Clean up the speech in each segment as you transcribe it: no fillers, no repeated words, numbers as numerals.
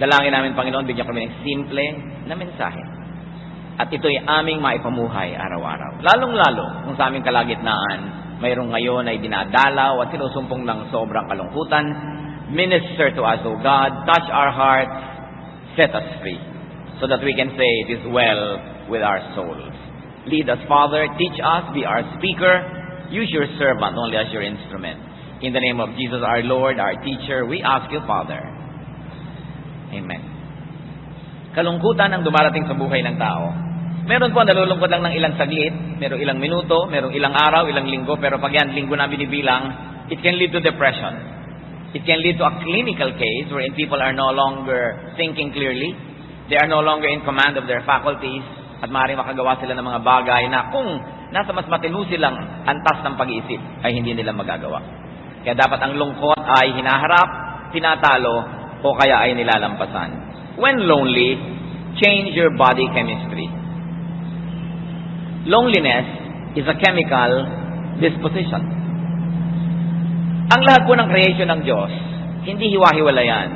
Dalangin namin, Panginoon, bigyan kami ng simple na mensahe. At ito'y aming maipamuhay araw-araw. Lalong-lalo kung sa aming kalagitnaan, mayroong ngayon ay dinadalaw at sinusumpong ng sobrang kalungkutan. Minister to us, O God, touch our hearts, set us free, so that we can say it is well with our souls. Lead us, Father, teach us, be our speaker, use your servant only as your instrument. In the name of Jesus, our Lord, our teacher, we ask you, Father. Amen. Kalungkutan ang dumarating sa buhay ng tao. Meron po nalulungkot lang ng ilang saglit, merong ilang minuto, merong ilang araw, ilang linggo, pero pag yan linggo na binibilang, it can lead to depression. It can lead to a clinical case wherein people are no longer thinking clearly. They are no longer in command of their faculties, at maaaring makagawa sila ng mga bagay na kung nasa mas matinu silang antas ng pag-iisip, ay hindi nila magagawa. Kaya dapat ang lungkot ay hinaharap, tinatalo, o kaya ay nilalampasan. When lonely, change your body chemistry. Loneliness is a chemical disposition. Ang lahat po ng creation ng Diyos, hindi hiwa-hiwalayan.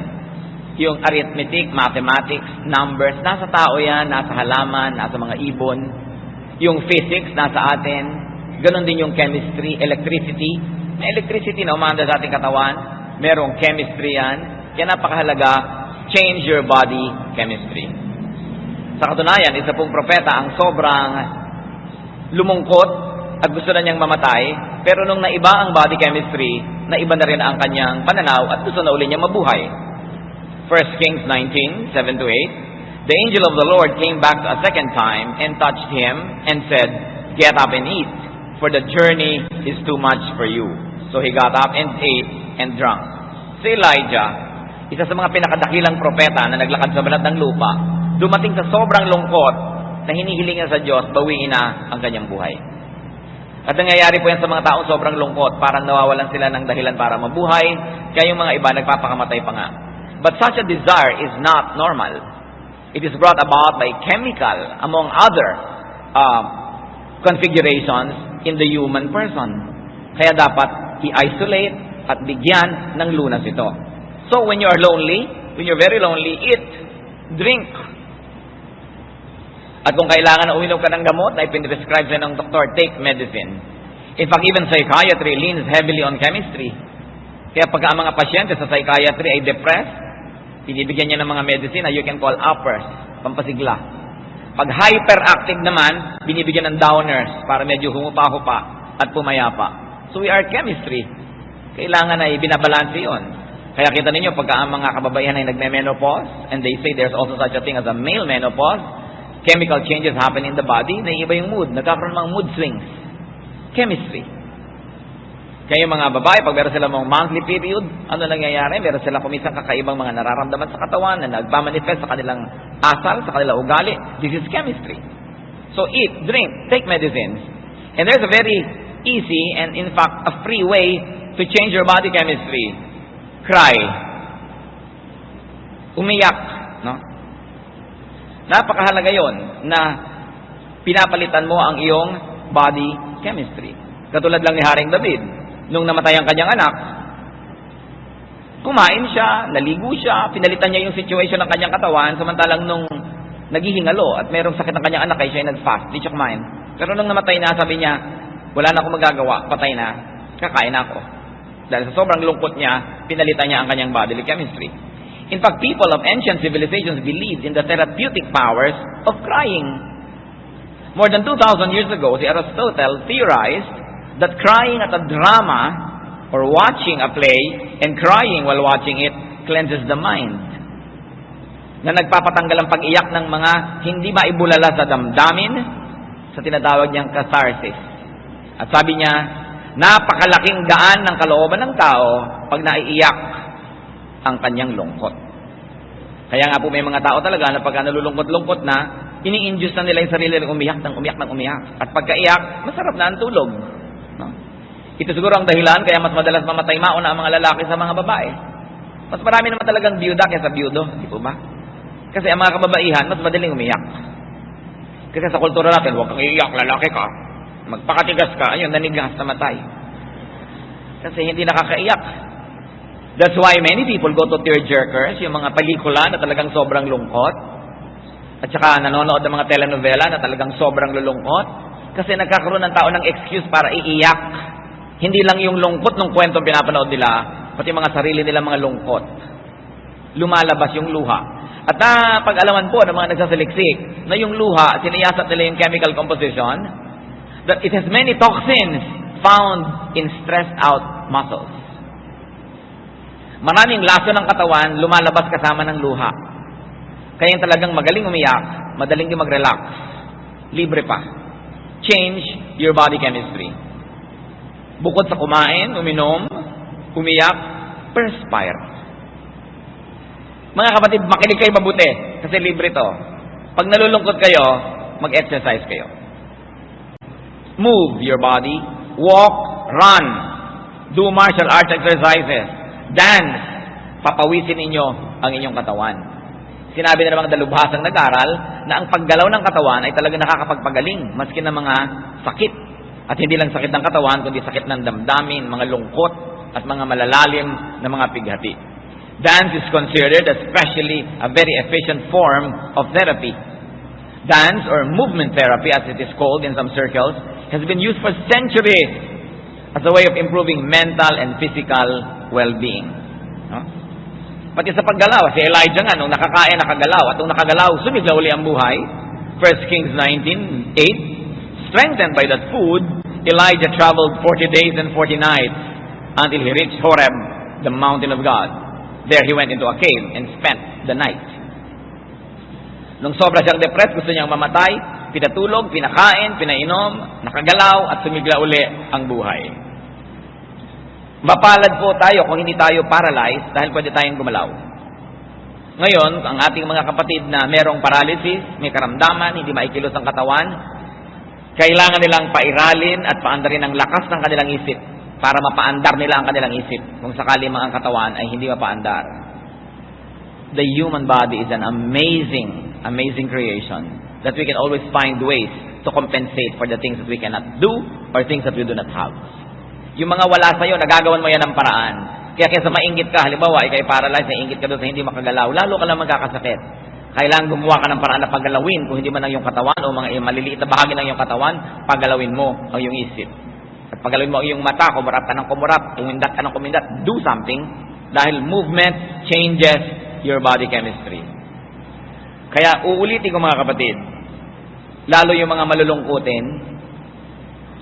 Yung arithmetic, mathematics, numbers, nasa tao yan, nasa halaman, nasa mga ibon. Yung physics, nasa atin. Ganon din yung chemistry, electricity. May electricity na umanda sa ating katawan. Merong chemistry yan. Kaya napakahalaga, change your body chemistry. Sa katunayan, isa pong propeta ang sobrang lumungkot at gusto na niyang mamatay, pero nung naiba ang body chemistry, naiba na rin ang kanyang pananaw at gusto na uli niyang mabuhay. 1 Kings 19:7-8, the angel of the Lord came back a second time and touched him and said, "Get up and eat, for the journey is too much for you." So he got up and ate and drank. Si Elijah, isa sa mga pinakadakilang propeta na naglakad sa balat ng lupa, dumating sa sobrang lungkot na hinihiling niya sa Diyos, bawiin na ang kanyang buhay. At nangyayari po yan sa mga taong sobrang lungkot, parang nawawalan sila ng dahilan para mabuhay, kaya yung mga iba nagpapakamatay pa nga. But such a desire is not normal. It is brought about by chemical, among other configurations in the human person. Kaya dapat i-isolate at bigyan ng lunas ito. So when you are lonely, when you're very lonely, eat, drink. At kung kailangan na uminom ka ng gamot na ipinrescribe sa'yo ng doktor, take medicine. In fact, even psychiatry leans heavily on chemistry. Kaya pagka ang mga pasyente sa psychiatry ay depressed, binibigyan niya ng mga medicine na you can call uppers, pampasigla. Pag hyperactive naman, binibigyan ng downers para medyo humupa-hupa at pumayapa. So we are chemistry. Kailangan ay binabalanse yun. Kaya kita ninyo, pagka ang mga kababaihan ay nagme-menopause, and they say there's also such a thing as a male menopause, chemical changes happen in the body, naiiba yung mood, nagkakaroon ng mood swings. Chemistry. Kaya yung mga babae, pag meron sila mga monthly period, ano nangyayari? Meron sila kumisang kakaibang mga nararamdaman sa katawan na nagpamanifest sa kanilang asal, sa kanilang ugali. This is chemistry. So eat, drink, take medicines. And there's a very easy and in fact a free way to change your body chemistry. Cry. Umiyak. No? Napakahalaga yon na pinapalitan mo ang iyong body chemistry. Katulad lang ni Haring David. Nung namatay ang kanyang anak, kumain siya, naligo siya, pinalitan niya yung situation ng kanyang katawan, samantalang nung naghihingalo at mayroong sakit ng kanyang anak, ay siya ay nag-fast, di siya kumain. Pero nung namatay na, sabi niya, wala na akong magagawa, patay na, kakain na ako. Dahil sa sobrang lungkot niya, pinalitan niya ang kanyang bodily chemistry. In fact, people of ancient civilizations believed in the therapeutic powers of crying. More than 2,000 years ago, si Aristotle theorized that crying at a drama or watching a play and crying while watching it cleanses the mind. Na nagpapatanggal ang pag-iyak ng mga hindi maibulala sa damdamin sa tinatawag niyang catharsis. At sabi niya, napakalaking daan ng kalooban ng tao pag naiiyak ang kanyang lungkot. Kaya nga po may mga tao talaga na pagka nalulungkot-lungkot na, ini-induce na nila yung sarili ng umiyak ng umiyak ng umiyak. At pagkaiyak, masarap na ang tulog. No? Ito siguro ang dahilan kaya mas madalas mamatay mauna ang mga lalaki sa mga babae. Mas marami naman talagang biyuda kaysa biyudo, di po ba? Kasi ang mga kababaihan, mas madaling umiyak. Kasi sa kultura natin, huwag kang iiyak, lalaki ka. Magpakatigas ka, ayun, nanigas, namatay. Kasi hindi nakakaiyak. That's why many people go to tearjerkers, yung mga pelikula na talagang sobrang lungkot. At saka nanonood ng mga telenovela na talagang sobrang lulungkot. Kasi nagkakaroon ng tao ng excuse para iiyak. Hindi lang yung lungkot ng kwentong pinapanood nila, pati mga sarili nila mga lungkot. Lumalabas yung luha. At pag-alaman po ng mga nagsasaliksik na yung luha, siniyasat nila yung chemical composition, that it has many toxins found in stressed out muscles. Maraming laso ng katawan lumalabas kasama ng luha. Kaya yung talagang magaling umiyak, madaling din mag-relax. Libre pa. Change your body chemistry. Bukod sa kumain, uminom, umiyak, perspire. Mga kapatid, makinig kayo mabuti kasi libre to. Pag nalulungkot kayo, mag-exercise kayo. Move your body, walk, run, do martial arts exercises, dance, papawisin ninyo ang inyong katawan. Sinabi na namang dalubhasang nag-aral na ang paggalaw ng katawan ay talaga nakakapagpagaling maski ng mga sakit. At hindi lang sakit ng katawan, kundi sakit ng damdamin, mga lungkot, at mga malalalim na mga pighati. Dance is considered especially a very efficient form of therapy. Dance, or movement therapy as it is called in some circles, has been used for centuries as a way of improving mental and physical well-being. No? Pati sa paggalaw, si Elijah nga, nung nakakain, nakagalaw. At nung nakagalaw, sumigla uli ang buhay. 1 Kings 19:8, strengthened by that food, Elijah traveled 40 days and 40 nights until he reached Horeb, the mountain of God. There he went into a cave and spent the night. Nung sobra siyang depressed, gusto niyang mamatay, pinatulog, pinakain, pinainom, nakagalaw, at sumigla uli ang buhay. Mapalad po tayo kung hindi tayo paralyzed dahil pwede tayong gumalaw. Ngayon, ang ating mga kapatid na merong paralysis, may karamdaman, hindi maikilos ang katawan, kailangan nilang pairalin at paandarin ang lakas ng kanilang isip para mapaandar nila ang kanilang isip kung sakali mga ang katawan ay hindi mapaandar. The human body is an amazing creation that we can always find ways to compensate for the things that we cannot do or things that we do not have. Yung mga wala sa'yo, nagagawan mo yan ng paraan. Kaya kaysa maingit ka, halimbawa, ikay paralyzed, naingit ka doon sa hindi makagalaw, lalo ka lang magkakasakit. Kailangan gumawa ka ng paraan na paggalawin, kung hindi man ang iyong katawan o mga maliliit na bahagi ng iyong katawan, paggalawin mo ang iyong isip. At paggalawin mo ang iyong mata, kumurap ka ng kumurap, kumindat ka ng kumindat, do something, dahil movement changes your body chemistry. Kaya uulitin ko mga kapatid, lalo yung mga malulungkutin,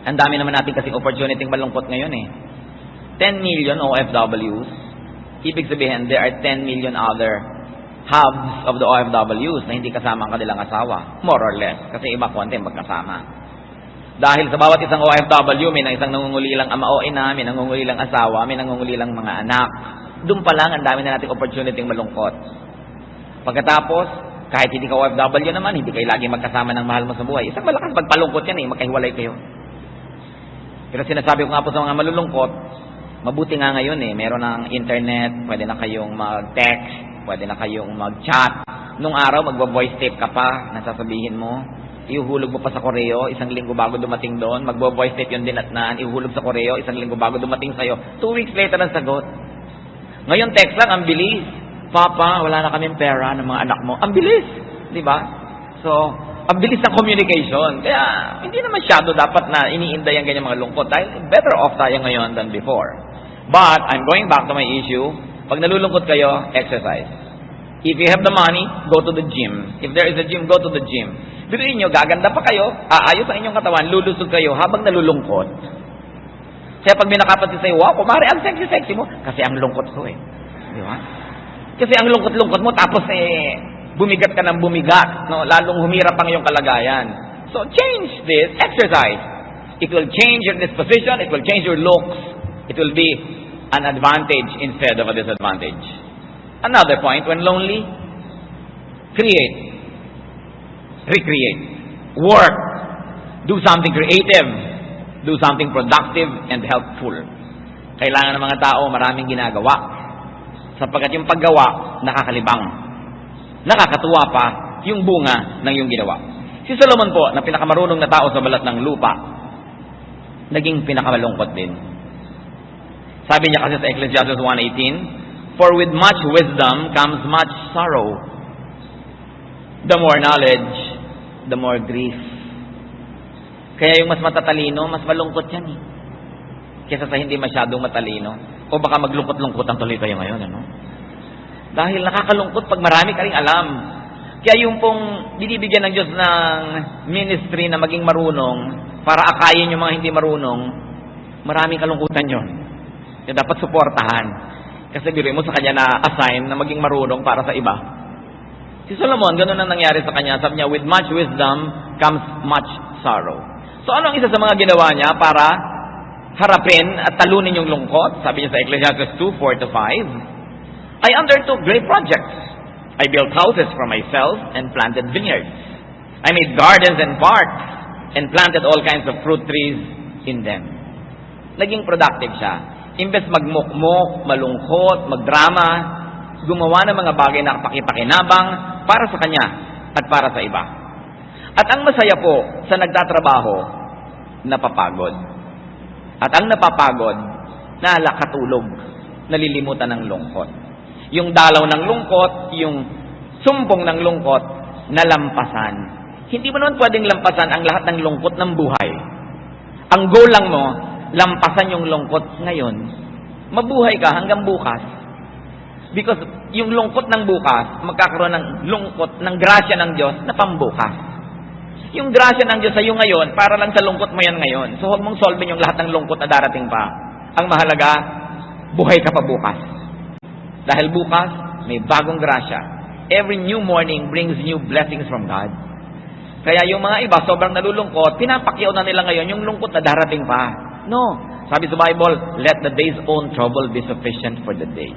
ang dami naman natin kasing opportunity malungkot ngayon eh. 10 million OFWs, ibig sabihin there are 10 million other halves of the OFWs na hindi kasama ang kanilang asawa. More or less. Kasi iba konti magkasama. Dahil sa bawat isang OFW, may isang nangungulilang ama o ina, may nangungulilang asawa, may nangungulilang mga anak. Doon pa lang, ang dami na nating opportunity malungkot. Pagkatapos, kahit hindi ka OFW naman, hindi kayo lagi magkasama ng mahal mo sa buhay. Isang malakas pagpalungkot yan eh, magkahiwalay kayo. Pero sinasabi ko nga po sa mga malulungkot, mabuti nga ngayon eh, meron ng internet, pwede na kayong mag-text, pwede na kayong mag-chat. Nung araw, magbo-voice tape ka pa, nasasabihin mo, ihuhulog mo pa sa koreo, isang linggo bago dumating doon, magbo-voice tape yun din at ihuhulog sa koreo, isang linggo bago dumating sa'yo, 2 weeks later ang sagot. Ngayon, text lang, ang bilis. Papa, wala na kaming pera ng mga anak mo. Ang bilis, di ba? So, ang bilis ng communication. Kaya, hindi na masyado dapat na iniinday ang ganyan mga lungkot dahil better off tayo ngayon than before. But, I'm going back to my issue. Pag nalulungkot kayo, exercise. If you have the money, go to the gym. If there is a gym, go to the gym. Biruin nyo, gaganda pa kayo, aayos ang inyong katawan, lulusog kayo habang nalulungkot. Kaya pag may nakapansin sa'yo, wow, kumari, ang sexy-sexy mo. Kasi ang lungkot ko eh. Di ba? Kasi ang lungkot-lungkot mo, tapos bumigat ka ng bumigat, no? Lalong humirap ang iyong kalagayan. So, change this, exercise. It will change your disposition, it will change your looks, it will be an advantage instead of a disadvantage. Another point, when lonely, create, recreate, work, do something creative, do something productive and helpful. Kailangan ng mga tao maraming ginagawa, sapagkat yung paggawa, nakakalibang. Nakakatuwa pa yung bunga ng iyong ginawa. Si Solomon po, na pinakamarunong na tao sa balat ng lupa, naging pinakamalungkot din. Sabi niya kasi sa Ecclesiastes 1:18, For with much wisdom comes much sorrow. The more knowledge, the more grief. Kaya yung mas matatalino, mas malungkot yan eh. Kesa sa hindi masyadong matalino. O baka maglungkot-lungkot ang tuloy kayo ngayon, ano? Dahil nakakalungkot pag marami ka ring alam. Kaya yung pong binibigyan ng Diyos ng ministry na maging marunong para akayin yung mga hindi marunong, maraming kalungkutan yun. Kaya dapat suportahan. Kasi biruin mo sa kanya na assign na maging marunong para sa iba. Si Solomon, ganun ang nangyari sa kanya. Sabi niya, with much wisdom comes much sorrow. So ano ang isa sa mga ginawa niya para harapin at talunin yung lungkot? Sabi niya sa Ecclesiastes 2:4-5, I undertook great projects. I built houses for myself and planted vineyards. I made gardens and parks and planted all kinds of fruit trees in them. Naging productive siya. Imbes magmukmok, malungkot, magdrama, gumawa ng mga bagay na pakipakinabang para sa kanya at para sa iba. At ang masaya po sa nagtatrabaho, napapagod. At ang napapagod, nakatulog, nalilimutan ng lungkot. Yung dalaw ng lungkot, yung sumpong ng lungkot, nalampasan. Hindi mo naman pwedeng lampasan ang lahat ng lungkot ng buhay. Ang goal lang mo, lampasan yung lungkot ngayon. Mabuhay ka hanggang bukas. Because yung lungkot ng bukas, magkakaroon ng lungkot, ng grasya ng Diyos na pambukas. Yung grasya ng Diyos sa iyo ngayon, para lang sa lungkot mo yan ngayon. So huwag mong solvin yung lahat ng lungkot na darating pa. Ang mahalaga, buhay ka pa bukas. Dahil bukas, may bagong grasya. Every new morning brings new blessings from God. Kaya yung mga iba, sobrang nalulungkot, pinapakyaw na nila ngayon yung lungkot na darating pa. No. Sabi sa Bible, let the day's own trouble be sufficient for the day.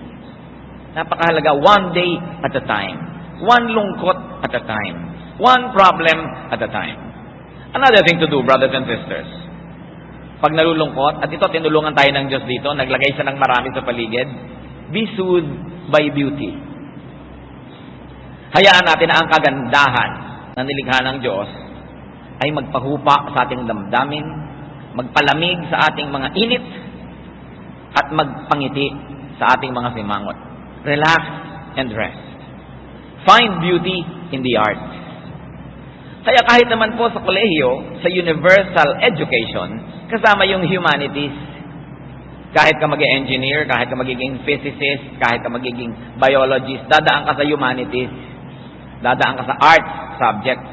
Napakahalaga, one day at a time. One lungkot at a time. One problem at a time. Another thing to do, brothers and sisters. Pag nalulungkot, at ito tinulungan tayo ng Diyos dito, naglagay siya ng marami sa paligid, be soothed by beauty. Hayaan natin na ang kagandahan na nilikha ng Diyos ay magpahupa sa ating damdamin, magpalamig sa ating mga init, at magpangiti sa ating mga simangot. Relax and rest. Find beauty in the arts. Kaya kahit naman po sa kolehiyo, sa universal education, kasama yung humanities. Kahit ka mag-engineer, kahit ka magiging physicist, kahit ka magiging biologist, dadaan ka sa humanities. Dadaan ka sa arts subject.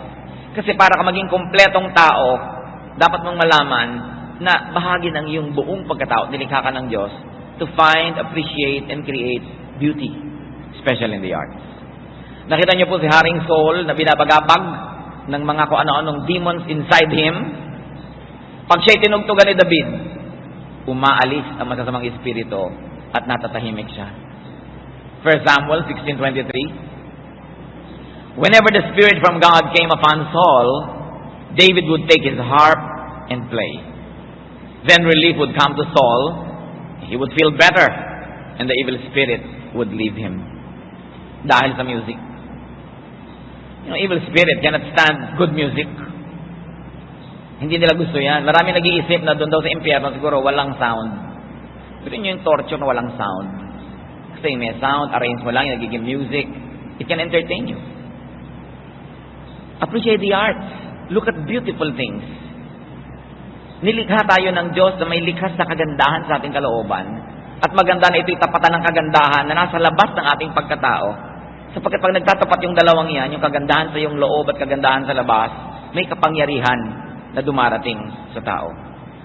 Kasi para ka maging kumpletong tao, dapat mong malaman na bahagi ng iyong buong pagkatao, nilikha ka ng Diyos, to find, appreciate, and create beauty, especially in the arts. Nakita niyo po si Haring Saul na binabagabag ng mga kung ano-anong demons inside him. Pag siya'y tinugtugan ni David, umaalis ang masasamang espiritu at natatahimik siya. 1 Samuel 16:23. Whenever the Spirit from God came upon Saul, David would take his harp and play. Then relief would come to Saul. He would feel better, and the evil spirit would leave him. Dahil sa music. You know, evil spirit cannot stand good music. Hindi nila gusto yan. Marami nag-iisip na doon daw sa impyerno siguro walang sound. Pero yun yung torture na walang sound. Kasi may sound, arrange mo lang, yung nagiging music. It can entertain you. Appreciate the arts. Look at beautiful things. Nilikha tayo ng Diyos na may likhas na kagandahan sa ating kalooban. At maganda na ito'y tapatan ng kagandahan na nasa labas ng ating pagkatao. Sapagkat pag nagtatapat yung dalawang yan, yung kagandahan sa iyong loob at kagandahan sa labas, may kapangyarihan na dumarating sa tao.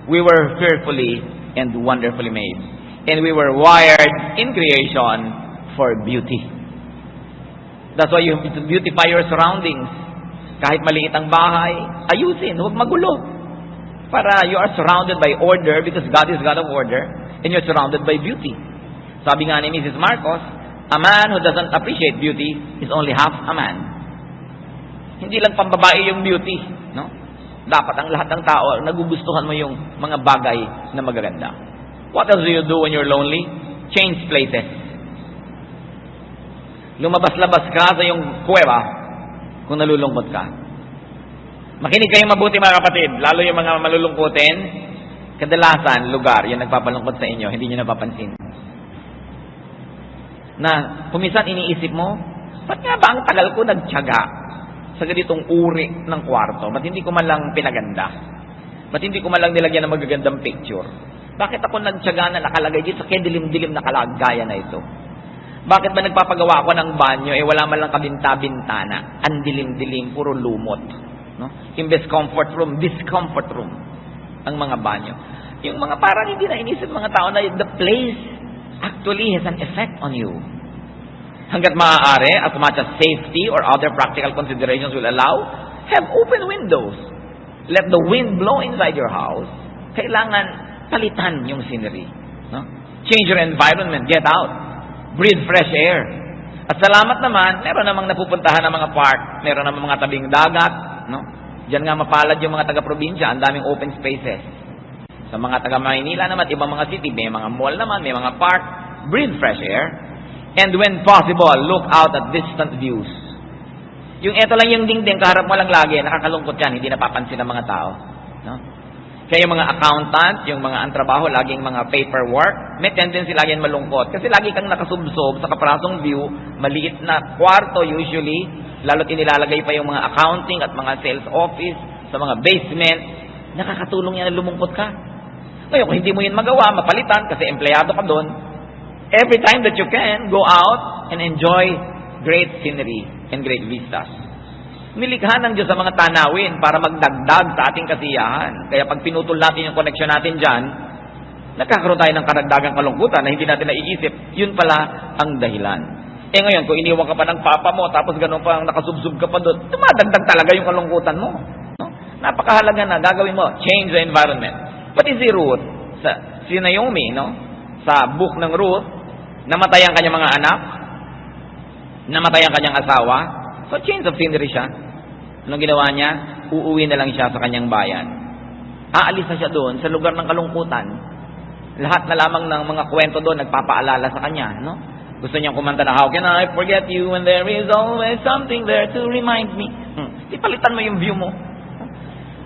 We were fearfully and wonderfully made. And we were wired in creation for beauty. That's why you have to beautify your surroundings. Kahit maliit ang bahay, ayusin, huwag magulo. Para you are surrounded by order because God is God of order and you're surrounded by beauty. Sabi nga ni Mrs. Marcos, a man who doesn't appreciate beauty is only half a man. Hindi lang pambabae yung beauty, no? Dapat ang lahat ng tao, nagugustuhan mo yung mga bagay na magaganda. What else do you do when you're lonely? Change places. Lumabas-labas ka sa yung kuweba kung nalulungkot ka. Makinig kayong mabuti mga kapatid, lalo yung mga malulungkutin, kadalasan, lugar, yung nagpapalungkot sa inyo, hindi nyo napapansin. Na pumisan iniisip mo, ba't nga ba ang tagal ko nagtiyaga sa ganitong uri ng kwarto? Ba't hindi ko man lang pinaganda? Ba't hindi ko man lang nilagyan ng magagandang picture? Bakit ako nagtiyaga na nakalagay dito sa dilim-dilim na kalagayan na ito? Bakit ba nagpapagawa ako ng banyo, wala man lang kabinta-bintana? Ang dilim-dilim, puro lumot. No? Imbes comfort room, discomfort room ang mga banyo. Yung mga parang hindi na inisip mga tao na the place actually has an effect on you. Hanggat maaari, as much as safety or other practical considerations will allow, have open windows. Let the wind blow inside your house. Kailangan palitan yung scenery. No? Change your environment, get out. Breathe fresh air. At salamat naman, meron namang napupuntahan ng mga park, meron namang mga tabing dagat, no? Diyan nga mapalad yung mga taga-probinsya, ang daming open spaces. Sa mga taga-Maynila naman, ibang mga city, may mga mall naman, may mga park, breathe fresh air. And when possible, look out at distant views. Yung eto lang yung dingding, kaharap mo lang lagi, nakakalungkot yan, hindi napapansin ng mga tao. No? Kaya yung mga accountant, yung mga antrabaho, laging mga paperwork, may tendency lagi yan malungkot. Kasi lagi kang nakasubsob sa kaprasong view, maliit na kwarto usually, lalo't inilalagay pa yung mga accounting at mga sales office sa mga basement, nakakatulong yan na lumungkot ka. Ngayon, kung hindi mo yun magawa, mapalitan kasi empleyado ka doon, every time that you can, go out and enjoy great scenery and great vistas. Nilikha ng Diyos sa mga tanawin para magdagdag sa ating kasiyahan. Kaya pag pinutol natin yung connection natin dyan, nagkakaroon tayo ng karagdagang kalungkutan na hindi natin naiisip. Yun pala ang dahilan. Ngayon, kung iniwan ka pa ng papa mo, tapos ganun pa nakasubsub ka pa doon, dumadagdag talaga yung kalungkutan mo. No? Napakahalaga na gagawin mo. Change the environment. Pati si Ruth, si Naomi, no? Sa book ng Ruth, namatay ang kanyang mga anak, namatay ang kanyang asawa, so change of scenery siya. Anong ginawa niya? Uuwi na lang siya sa kanyang bayan. Aalis na siya doon sa lugar ng kalungkutan. Lahat na lamang ng mga kwento doon nagpapaalala sa kanya, no? Gusto niyang kumanta na, how can I forget you when there is always something there to remind me? Ipalitan mo yung view mo.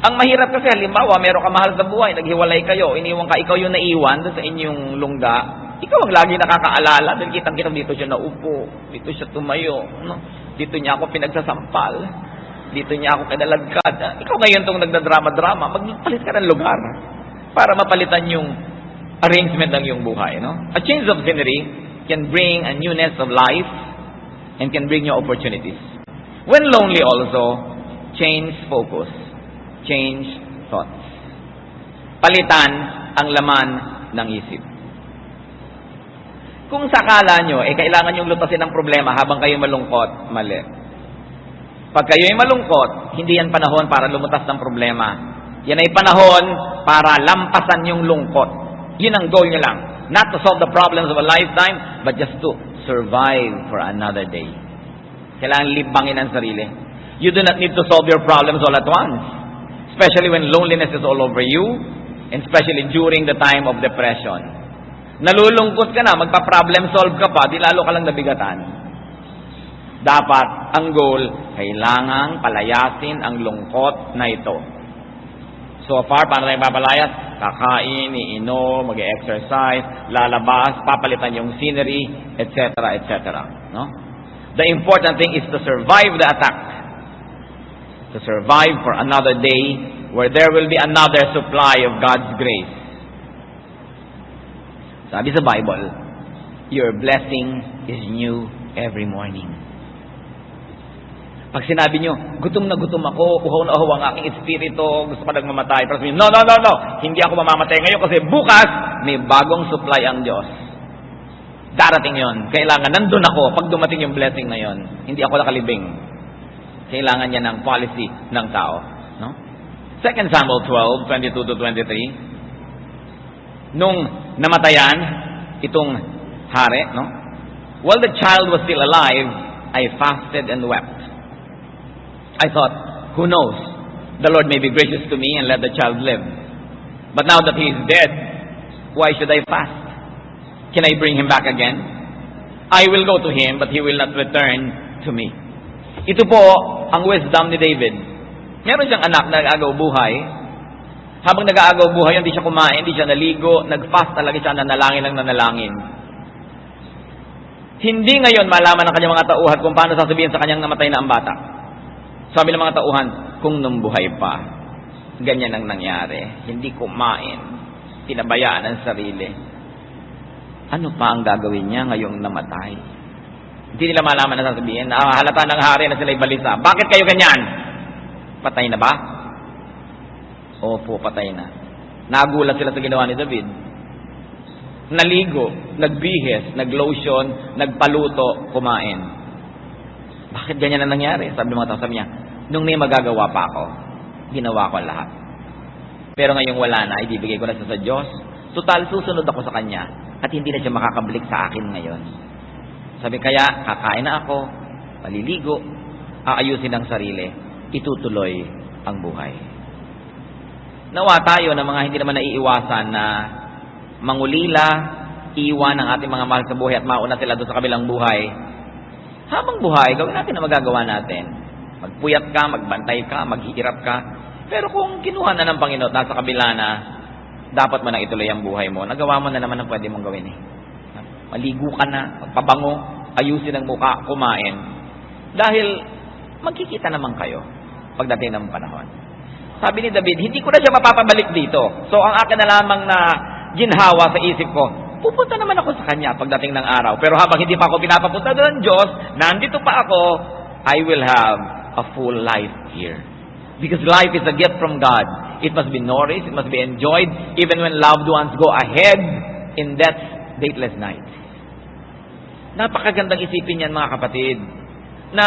Ang mahirap kasi, halimbawa, meron ka mahal sa buhay, naghiwalay kayo, iniwan ka, ikaw yung naiwan doon sa inyong lungga, ikaw ang lagi nakakaalala, dahil kitang-kita dito siya naupo, dito siya tumayo, no? Dito niya ako pinagsasampal, dito niya ako kinalagkad. Ikaw ngayon itong nagdadrama-drama, magpalit ka ng lugar para mapalitan yung arrangement ng iyong buhay, no? A change of scenery can bring a newness of life and can bring you opportunities. When lonely also, change focus. Change thoughts. Palitan ang laman ng isip. Kung sakala nyo, kailangan nyong lutasin ang problema habang kayo malungkot, mali. Pag kayo ay malungkot, hindi yan panahon para lumutas ng problema. Yan ay panahon para lampasan yung lungkot. Yun ang goal nyo lang. Not to solve the problems of a lifetime, but just to survive for another day. Kailangan libangin ang sarili. You do not need to solve your problems all at once. Especially when loneliness is all over you, and especially during the time of depression. Nalulungkot ka na, magpa-problem solve ka pa, di lalo ka lang nabigatan. Dapat, ang goal, kailangang palayasin ang lungkot na ito. So far, paano tayo papalayas? Kakain, iinom, mag-exercise, lalabas, papalitan yung scenery, etc., etc. No? The important thing is to survive the attack. To survive for another day where there will be another supply of God's grace. Sabi sa Bible, your blessing is new every morning. Pag sinabi nyo, gutom na gutom ako, uhaw na uhaw ang aking espiritu, gusto pa nagmamatay. Pero sabihin, no, hindi ako mamamatay ngayon kasi bukas may bagong supply ang Diyos. Darating yon. Kailangan nandun ako pag dumating yung blessing na yon. Hindi ako nakalibing. Kailangan niya ng policy ng tao. No? 2 Samuel 12:22-23. Nung namatayan itong hari, no? While the child was still alive, I fasted and wept. I thought, who knows? The Lord may be gracious to me and let the child live. But now that he is dead, why should I fast? Can I bring him back again? I will go to him, but he will not return to me. Ito po ang wisdom ni David. Meron siyang anak na nag-aagaw buhay. Habang nag-aagaw buhay, hindi siya kumain, hindi siya naligo, nag-fast talaga siya, nanalangin lang nanalangin. Hindi ngayon malaman ng kanyang mga tauhan kung paano sasabihin sa kanyang namatay na ang bata. Sabi ng mga tauhan, kung nung buhay pa, ganyan ang nangyari. Hindi kumain, pinabayaan ang sarili. Ano pa ang gagawin niya ngayong namatay? Hindi nila malaman na sasabihin, halata ng hari na sila'y balisa. Bakit kayo ganyan? Patay na ba? Opo, patay na. Nagulat sila sa ginawa ni David. Naligo, nagbihis, naglotion, nagpaluto, kumain. Bakit ganyan ang nangyari? Sabi ng mga tao, sabi niya, nung may magagawa pa ako, ginawa ko ang lahat. Pero ngayong wala na, ibibigay ko na sa Diyos. Total, susunod ako sa Kanya at hindi na siya makakabalik sa akin ngayon. Sabi kaya, kakain na ako, maliligo, aayusin ang sarili, itutuloy ang buhay. Nawa tayo na mga hindi naman naiiwasan na mangulila, iwan ang ating mga mahal sa buhay at mauna sila doon sa kabilang buhay. Habang buhay, gawin natin na magagawa natin. Magpuyat ka, magbantay ka, maghihirap ka. Pero kung kinuha na ng Panginoon, nasa kabila na, dapat mo nang ituloy ang buhay mo. Nagawa mo na naman ang pwede mong gawin eh. Maligo ka na, magpabango, ayusin ang mukha, kumain. Dahil magkikita naman kayo pagdating ng panahon. Sabi ni David, hindi ko na siya mapapabalik dito. So ang akin na lamang na ginhawa sa isip ko, pupunta naman ako sa Kanya pagdating ng araw. Pero habang hindi pa ako pinapapunta doon ng Diyos, nandito pa ako, I will have a full life here. Because life is a gift from God. It must be nourished, it must be enjoyed, even when loved ones go ahead in death's dateless night. Napakagandang isipin yan, mga kapatid, na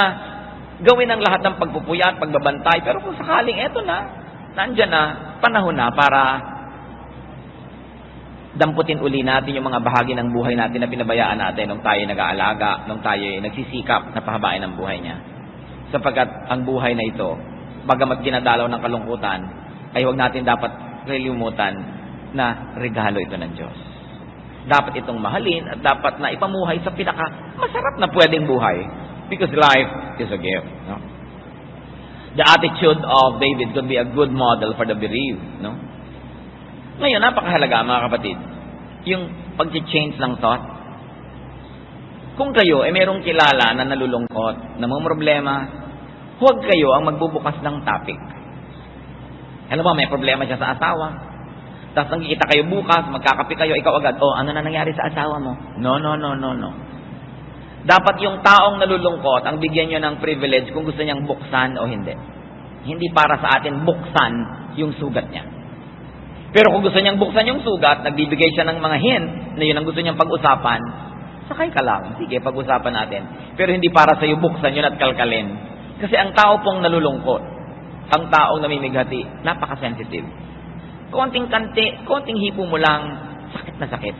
gawin ang lahat ng pagpupuyat, pagbabantay, pero kung sakaling eto na, nandyan na, panahon na para damputin uli natin yung mga bahagi ng buhay natin na pinabayaan natin nung tayo nag-aalaga, nung tayo nagsisikap na pahabain ang buhay niya. Sapagkat ang buhay na ito, bagamat ginadalaw ng kalungkutan, ay huwag natin dapat kalimutan na regalo ito ng Diyos. Dapat itong mahalin at dapat na ipamuhay sa pinaka masarap na pwedeng buhay. Because life is a gift. No? The attitude of David could be a good model for the bereaved. No? Ngayon, napakahalaga mga kapatid, yung pag-change ng thought. Kung kayo ay merong kilala na nalulungkot, na may problema, huwag kayo ang magbubukas ng topic. Alam mo, may problema siya sa asawa. Tapos nagkikita kayo bukas, magkakape kayo, ikaw agad, ano na nangyari sa asawa mo? No. Dapat yung taong nalulungkot, ang bigyan nyo ng privilege kung gusto niyang buksan o hindi. Hindi para sa atin buksan yung sugat niya. Pero kung gusto niyang buksan yung sugat, nagbibigay siya ng mga hint na yun ang gusto niyang pag-usapan, sakay ka lang. Sige, pag-usapan natin. Pero hindi para sa iyo buksan yun at kalkalin. Kasi ang tao pong nalulungkot, ang taong namimighati, napaka-sensitive. Konting kante, konting hipo mo lang, sakit na sakit.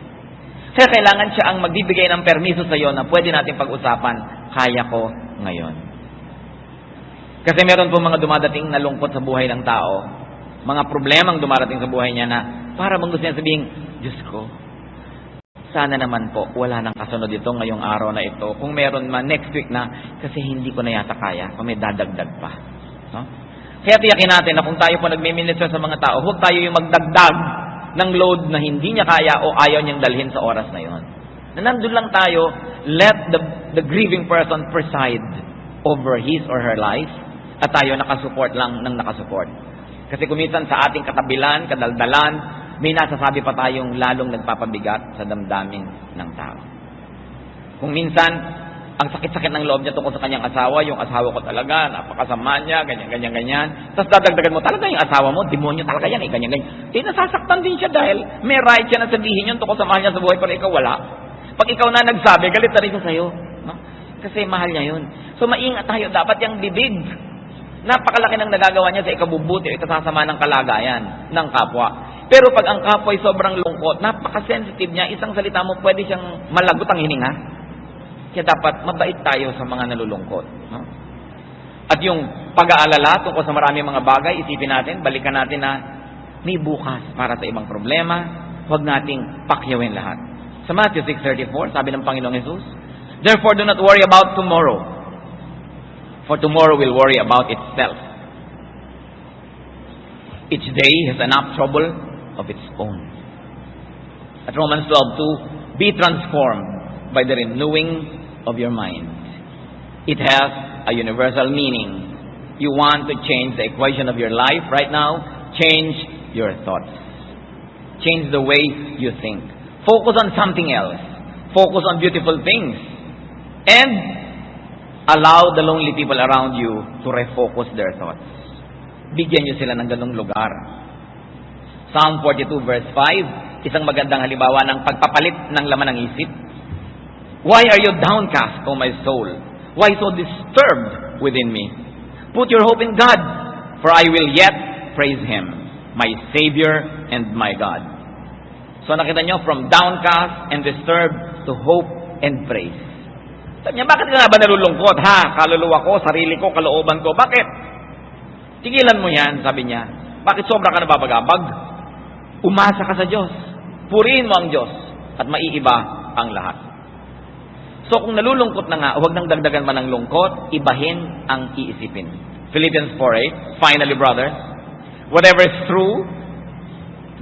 Kaya kailangan siya ang magbibigay ng permiso sa iyo na pwede natin pag-usapan, kaya ko ngayon. Kasi meron po mga dumadating na lungkot sa buhay ng tao, mga problemang dumarating sa buhay niya na para bang gusto niya sabihin, Diyos ko, sana naman po wala nang kasunod ito ngayong araw na ito. Kung meron man next week na, kasi hindi ko na yata kaya, kung may dadagdag pa. No? Kaya tiyakin natin na kung tayo po nagmi-minister sa mga tao, huwag tayo yung magdagdag ng load na hindi niya kaya o ayaw niyang dalhin sa oras na yon. Na nandun lang tayo, let the grieving person preside over his or her life at tayo nakasupport lang ng nakasupport. Kasi kuminsan sa ating katabilan, kadaldalan, may nasasabi pa tayong lalong nagpapabigat sa damdamin ng tao. Kung minsan, ang sakit-sakit ng loob niya tungkol sa kanyang asawa, yung asawa ko talaga, napakasama niya, ganyan. Tapos dadagdagan mo, talaga yung asawa mo, demonyo talaga yan, ganyan. Nasasaktan din siya dahil may right siya na sabihin yun tungkol sa mahal niya sa buhay, pero ikaw wala. Pag ikaw na nagsabi, galit na rin siya sa'yo. No? Kasi mahal niya yun. So maingat tayo, dapat yung bibig. Napakalaki ng nagagawa niya sa ikabubuti o itasasama ng kalagayan ng kapwa. Pero pag ang kapwa ay sobrang lungkot, napaka-sensitive niya, isang salita mo, pwede siyang malagot ang hininga. Kaya dapat mabait tayo sa mga nalulungkot. No? At yung pag-aalala tungkol sa maraming mga bagay, isipin natin, balikan natin na may bukas para sa ibang problema, huwag nating pakyawin lahat. Sa Matthew 6:34, sabi ng Panginoong Jesus, therefore do not worry about tomorrow, for tomorrow will worry about itself. Each day has enough trouble of its own. At Romans 12:2, be transformed by the renewing of your mind. It has a universal meaning. You want to change the equation of your life right now? Change your thoughts. Change the way you think. Focus on something else. Focus on beautiful things. And allow the lonely people around you to refocus their thoughts. Bigyan nyo sila ng ganung lugar. Psalm 42 verse 5, isang magandang halimbawa ng pagpapalit ng laman ng isip. Why are you downcast, O my soul? Why so disturbed within me? Put your hope in God, for I will yet praise Him, my Savior and my God. So nakita nyo, from downcast and disturbed to hope and praise. Sabi niya, bakit ka nga ba nalulungkot? Ha? Kaluluwa ko, sarili ko, kalooban ko. Bakit? Tigilan mo yan, sabi niya. Bakit sobra ka nababagabag? Umasa ka sa Diyos. Purihin mo ang Diyos at maiiba ang lahat. So kung nalulungkot na nga, huwag nang dagdagan man ng lungkot, ibahin ang iisipin. Philippians 4:8, finally brothers, whatever is true,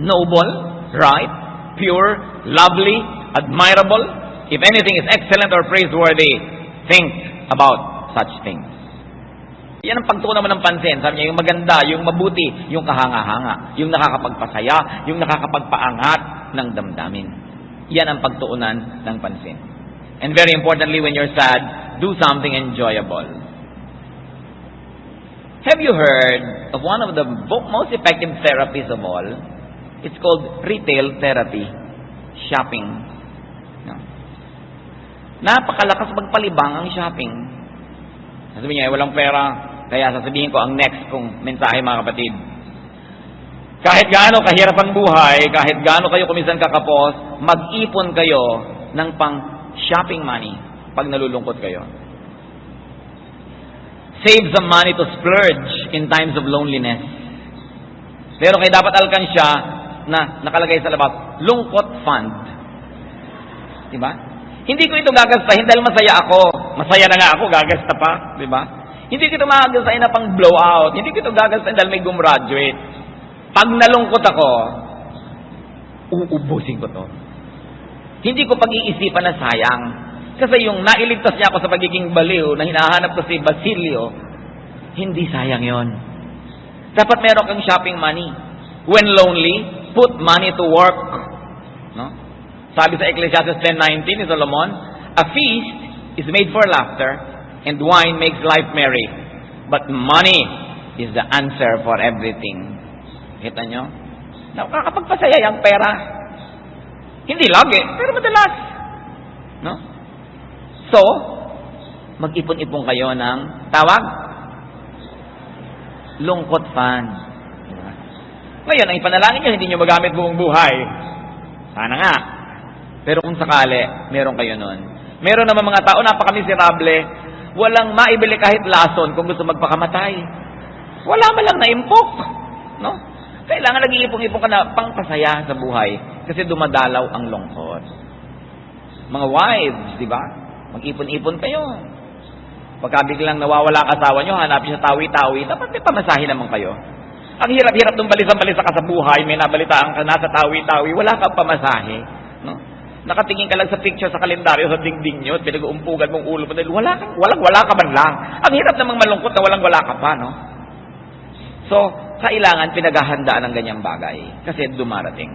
noble, right, pure, lovely, admirable, if anything is excellent or praiseworthy, think about such things. Yan ang pagtuunan mo ng pansin. Sabi niya, yung maganda, yung mabuti, yung kahanga-hanga, yung nakakapagpasaya, yung nakakapagpaangat ng damdamin. Yan ang pagtuunan ng pansin. And very importantly, when you're sad, do something enjoyable. Have you heard of one of the most effective therapies of all? It's called retail therapy. Shopping. No. Napakalakas magpalibang ang shopping. Sabi niya, walang pera. Kaya sasabihin ko ang next kong mensahe, mga kapatid. Kahit gaano kahirap ang buhay, kahit gaano kayo kuminsan kakapos, mag-ipon kayo ng pang-shopping money pag nalulungkot kayo. Save some money to splurge in times of loneliness. Pero kayo dapat alkansya na nakalagay sa labas, lungkot fund. Diba? Hindi ko ito gagastahin dahil masaya ako. Masaya na nga ako, gagasta pa. Diba? Hindi ko ito magagastahin na pang blowout. Hindi ko ito gagastahin dahil may gumraduate. Pag nalungkot ako, uubusin ko to. Hindi ko pag-iisipan na sayang. Kasi yung nailigtas niya ako sa pagiging baliw na hinahanap ko si Basilio, hindi sayang yon. Dapat meron kang shopping money. When lonely, put money to work. No? Sabi sa Ecclesiastes 10:19 ni Solomon, a feast is made for laughter, and wine makes life merry. But money is the answer for everything. Kita nyo? Nakakapagpasaya yung pera. Hindi lagi, pero madalas. No? So, mag-ipon-ipon kayo ng tawag? Lungkot fund. Ngayon, ang ipanalangin nyo, hindi nyo magamit buong buhay. Sana nga. Pero kung sakali, meron kayo nun. Meron naman mga tao, napaka-miserable, walang maibili kahit lason kung gusto magpakamatay. Wala man lang naimpok. No? Kailangan nag-iipong-ipong ka na pangpasaya sa buhay kasi dumadalaw ang lungkot. Mga wives, di ba? Mag-ipon-ipon kayo. Pagka biglang nawawala ang asawa nyo, hanapin sa tawi-tawi, dapat may pamasahe naman kayo. Ang hirap-hirap nung balisa-balisa ka sa buhay, may nabalitaan ka nasa tawi-tawi, wala kang pamasahe. No? Nakatingin ka lang sa picture sa kalendaryo sa dingding nyo at pinag-uumpugan mong ulo mo dahil wala ka man lang. Ang hirap namang malungkot na walang-wala ka pa, no? So, kailangan pinaghahandaan ng ganyang bagay kasi dumarating.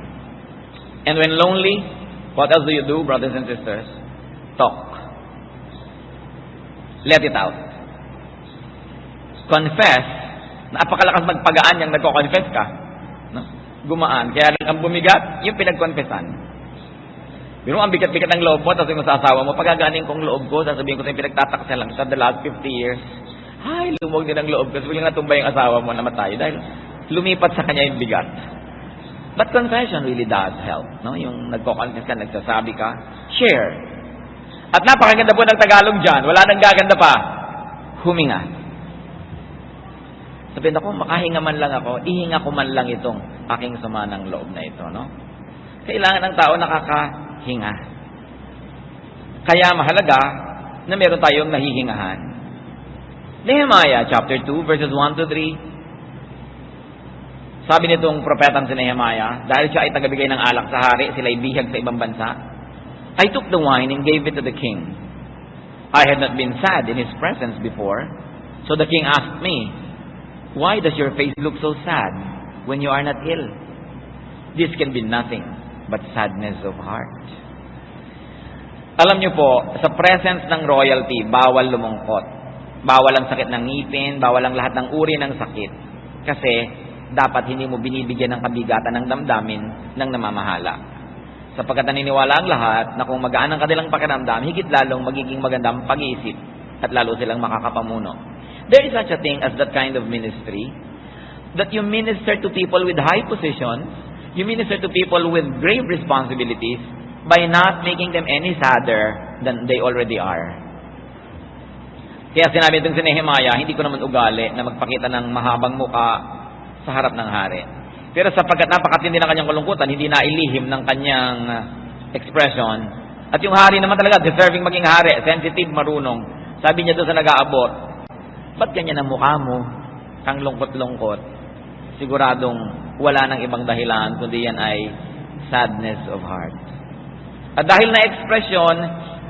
And when lonely, what else do you do, brothers and sisters? Talk. Let it out. Confess. Napakalakas magpagaan yung nagko-confess ka. No? Gumaan. Kaya lang ang bumigat, yung pinag-confessan. Pero ang bigat-bigat ng loob mo, tapos yung sa asawa mo, pagaganing kong loob ko, sasabihin ko yung pinagtataksa lang sa the last 50 years. Ay, lumog din ang loob ko. Sabihin nga tumbay yung asawa mo, namatay. Dahil lumipat sa kanya yung bigat. But confession really does help. No? Yung nagko-confess ka, nagsasabi ka, share. At napakaganda po ng Tagalog dyan. Wala nang gaganda pa. Huminga. Sabihin ako, makahinga man lang ako, ihinga ko man lang itong aking sama ng loob na ito. No? Kailangan ng tao nakakahinga. Kaya mahalaga na meron tayong nahihingahan. Nehemiah chapter 2 verses 1 to 3. Sabi nitong propetang si Nehemiah, dahil siya ay tagabigay ng alak sa hari, sila ay bihag sa ibang bansa. I took the wine and gave it to the king. I had not been sad in his presence before. So the king asked me, why does your face look so sad when you are not ill? This can be nothing but sadness of heart. Alam niyo po, sa presence ng royalty, bawal lumungkot. Bawal ang sakit ng ngipin, bawal ang lahat ng uri ng sakit. Kasi dapat hindi mo binibigyan ng kabigatan ng damdamin ng namamahala. Sapagkat naniniwala ang lahat na kung magaan ang kanilang pakiramdam, higit lalong magiging magandang pag-iisip at lalo silang makakapamuno. There is such a thing as that kind of ministry, that you minister to people with high positions, you minister to people with grave responsibilities by not making them any sadder than they already are. Kaya sinabi itong si Nehemiah, hindi ko naman ugali na magpakita ng mahabang muka sa harap ng hari. Pero sapagkat napakatindi ng kanyang kalungkutan, hindi nailihim ng kanyang expression. At yung hari naman talaga, deserving maging hari, sensitive, marunong. Sabi niya doon sa nag-aabot, ba't ganyan ang mukha mo? Kang lungkot-lungkot. Siguradong wala nang ibang dahilan, kundi yan ay sadness of heart. At dahil na expression,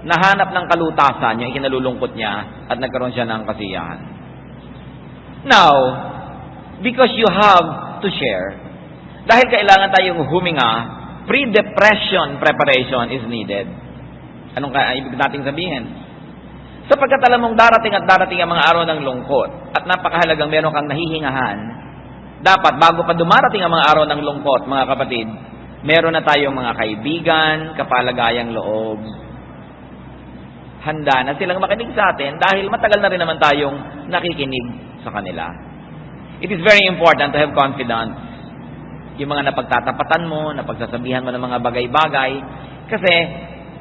nahanap ng kalutasan yung ikinalulungkot niya at nagkaroon siya ng kasiyahan. Now, because you have to share, dahil kailangan tayong huminga, pre-depression preparation is needed. Anong ibig nating sabihin? Sapagkat alam mong darating at darating ang mga araw ng lungkot at napakahalagang meron kang nahihingahan, dapat bago pa dumarating ang mga araw ng lungkot, mga kapatid, meron na tayong mga kaibigan, kapalagayang loob. Handa na silang makinig sa atin dahil matagal na rin naman tayong nakikinig sa kanila. It is very important to have confidence. Yung mga napagtatapatan mo, napagsasabihan mo ng mga bagay-bagay. Kasi,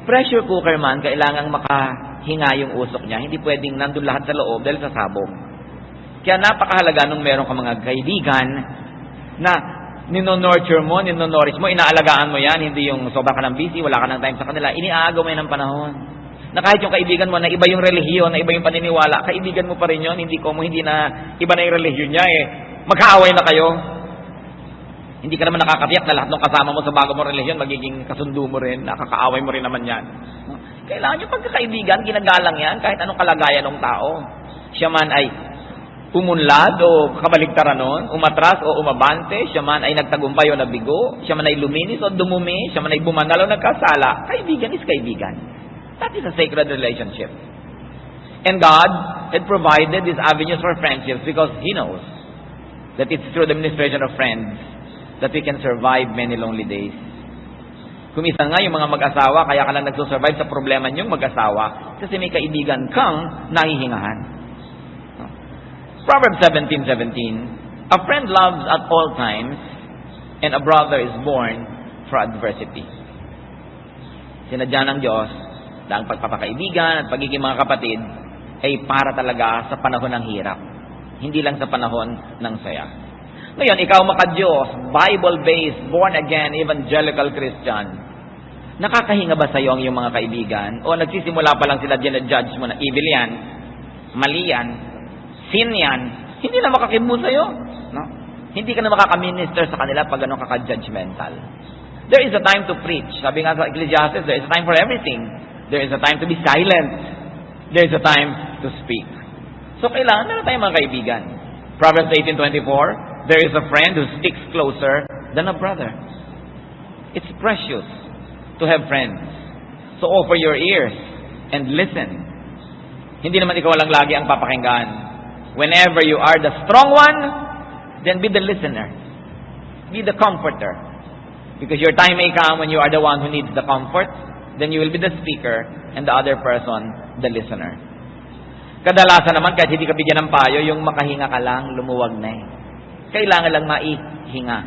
pressure cooker man, kailangang makahinga yung usok niya. Hindi pwedeng nandun lahat sa loob dahil sa sabog. Kaya napakahalaga nung meron ka mga kaibigan na nino-nurture mo, nino-nourish mo, inaalagaan mo yan, hindi yung sobra ka ng busy, wala ka ng time sa kanila, iniaagaw mo yan ng panahon. Na kahit yung kaibigan mo na iba yung relihiyon, na iba yung paniniwala, kaibigan mo pa rin yun, hindi na iba na yung relihiyon niya magkaaway na kayo. Hindi ka naman nakakatiyak na lahat ng kasama mo sa bago mong relihiyon, magiging kasundo mo rin, nakakaaway mo rin naman yan. Kailangan yung pagkakaibigan, ginagalang yan, kahit anong kalagayan ng tao. Siya man ay umunlad o kabaligtaran nun, umatras o umabante, siya man ay nagtagumpay o nabigo, siya man ay luminis o dumumi, siya man ay bumanal o nagkasala, kaibigan is kaibigan. That is a sacred relationship. And God had provided these avenues for friendships because He knows that it's through the ministration of friends that we can survive many lonely days. Kumisan nga yung mga mag-asawa, kaya ka lang nagsusurvive sa problema niyong mag-asawa kasi may kaibigan kang nahihingahan. Proverbs 17:17, a friend loves at all times, and a brother is born for adversity. Sinadya ng Diyos na ang pagpapakaibigan at pagiging mga kapatid ay para talaga sa panahon ng hirap, hindi lang sa panahon ng saya. Ngayon, ikaw maka-Diyos, Bible-based, born-again, evangelical Christian, nakakahinga ba sa iyo ang iyong mga kaibigan? O nagsisimula pa lang sila dyan-judge mo na evil yan, mali yan, sin yan, hindi na makakibo sa iyo. No? Hindi ka na makaka-minister sa kanila pag gano'n kaka-judgmental. There is a time to preach. Sabi nga sa Ecclesiastes, there is a time for everything. There is a time to be silent. There is a time to speak. So kailangan meron tayong mga kaibigan. Proverbs 18:24, there is a friend who sticks closer than a brother. It's precious to have friends. So offer your ears and listen. Hindi naman ikaw lang lagi ang papakinggan. Whenever you are the strong one, then be the listener. Be the comforter. Because your time may come when you are the one who needs the comfort, then you will be the speaker and the other person, the listener. Kadalasan naman, kahit hindi ka bigyan ng payo, yung makahinga ka lang, lumuwag na Kailangan lang maihinga.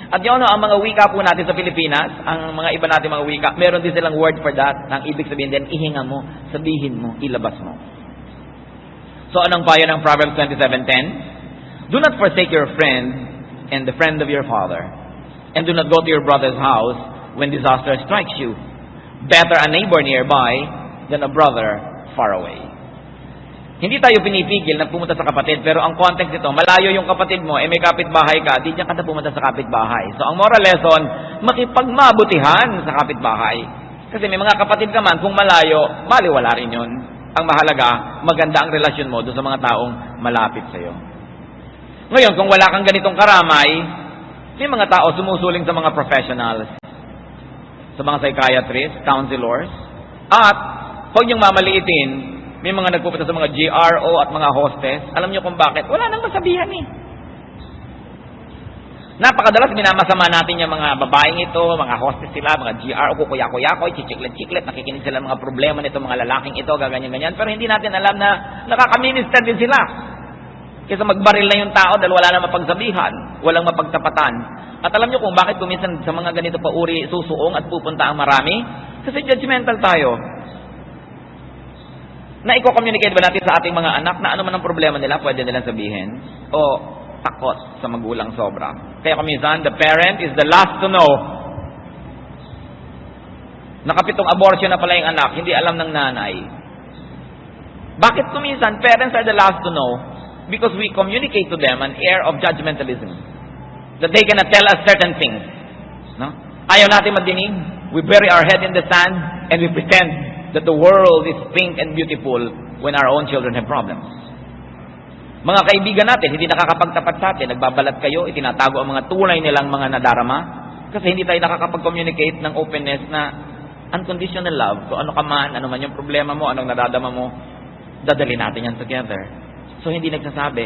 At yun, ang mga wika po natin sa Pilipinas, ang mga iba natin mga wika, meron din silang word for that. Ang ibig sabihin din, ihinga mo, sabihin mo, ilabas mo. So, anong payo ng Proverbs 27:10? Do not forsake your friend and the friend of your father. And do not go to your brother's house when disaster strikes you. Better a neighbor nearby than a brother far away. Hindi tayo pinipigil na pumunta sa kapatid, pero ang context nito, malayo yung kapatid mo, may kapitbahay ka, di diyan ka na pumunta sa kapitbahay. So, ang moral lesson, makipagmabutihan sa kapitbahay. Kasi may mga kapatid ka man, kung malayo, baliwala rin yun. Ang mahalaga, maganda ang relasyon mo doon sa mga taong malapit sa iyo. Ngayon, kung wala kang ganitong karamay, may mga tao sumusuling sa mga professionals, sa mga psychiatrists, counselors, at huwag niyong mamaliitin, may mga nagpupunta sa mga GRO at mga hostess. Alam niyo kung bakit? Wala nang masabihan eh. Napakadalas minamasama natin yung mga babaeng ito, mga hostess sila, mga GRO, kukuya-kuya-koy, chichiklet-chiklet, nakikinig sila ng mga problema nito, mga lalaking ito, gaganyan-ganyan. Pero hindi natin alam na nakakaminister din sila. Kaysa magbaril na yung tao dahil wala na mapagsabihan, walang mapagtapatan. At alam niyo kung bakit kuminsan sa mga ganito pa uri susuong at pupunta ang marami? Kasi judgmental tayo. Na i-communicate ba natin sa ating mga anak na ano man ang problema nila, pwede nilang sabihin? O takot sa magulang sobra? Kaya kuminsan, the parent is the last to know. Nakapitong abortion na pala yung anak, hindi alam ng nanay. Bakit kuminsan, parents are the last to know? Because we communicate to them an air of judgmentalism. That they cannot tell us certain things. No? Ayaw natin madinig. We bury our head in the sand and we pretend that the world is pink and beautiful when our own children have problems. Mga kaibigan natin, hindi nakakapagtapat sa atin, nagbabalat kayo, itinatago ang mga tunay nilang mga nadarama, kasi hindi tayo nakakapag-communicate ng openness na unconditional love. Kung ano ka man, ano man yung problema mo, anong naradama mo, dadali natin yan together. So hindi nagsasabi.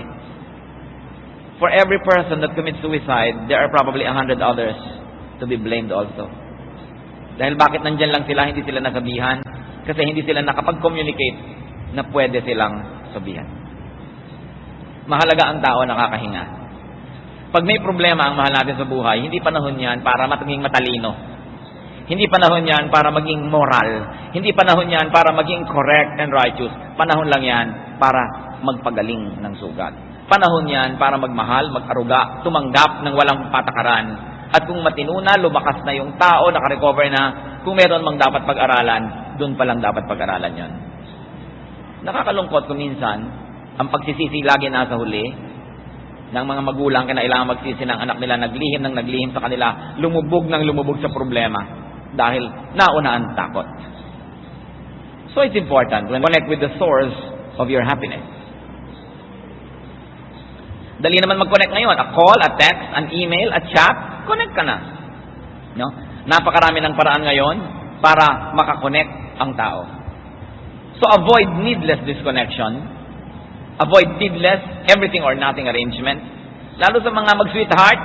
For every person that commits suicide, there are probably 100 others to be blamed also. Dahil bakit nandyan lang sila, hindi sila nasabihan? Kasi hindi sila nakapag-communicate na pwede silang sabihan. Mahalaga ang tao nakakahinga. Pag may problema ang mahal natin sa buhay, hindi panahon yan para maging matalino. Hindi panahon yan para maging moral. Hindi panahon yan para maging correct and righteous. Panahon lang yan para magpagaling ng sugat. Panahon yan para magmahal, mag-aruga, tumanggap ng walang patakaran. At kung matino na, lumakas na yung tao, nakarecover na, kung meron mang dapat pag-aralan, doon pa lang dapat pag-aralan yon. Nakakalungkot kung minsan, ang pagsisisi lagi nasa huli ng mga magulang kinailangan magsisi ng anak nila, naglihim sa kanila, lumubog sa problema dahil nauna ang takot. So it's important when you connect with the source of your happiness. Dali naman mag-connect ngayon. A call, a text, an email, a chat, connect ka na. No? Napakarami ng paraan ngayon para makakonect ang tao. So avoid needless disconnection. Avoid needless everything or nothing arrangement. Lalo sa mga mag-sweetheart,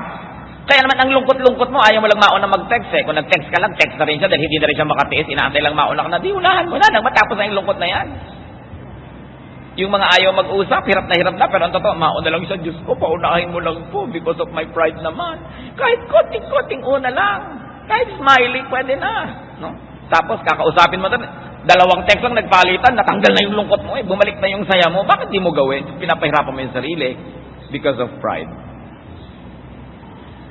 kaya naman ang lungkot-lungkot mo, ayaw mo lang mauna mag-text eh. Kung nag-text ka lang, text na rin siya dahil hindi na rin siya makatiis, inaantay lang mauna ka na, di unahan mo na, nang matapos na yung lungkot na yan. Yung mga ayaw mag-usap, hirap na, pero ang totoo, mauna lang siya, Diyos ko, paunahin mo lang po because of my pride naman. Kahit koting-koting una lang, kahit smiling, pwede na. No? Tapos, kakausapin mo, dalawang text lang nagpalitan, natanggal na yung lungkot mo, bumalik na yung saya mo, bakit di mo gawin? Pinapahirapan mo yung sarili because of pride.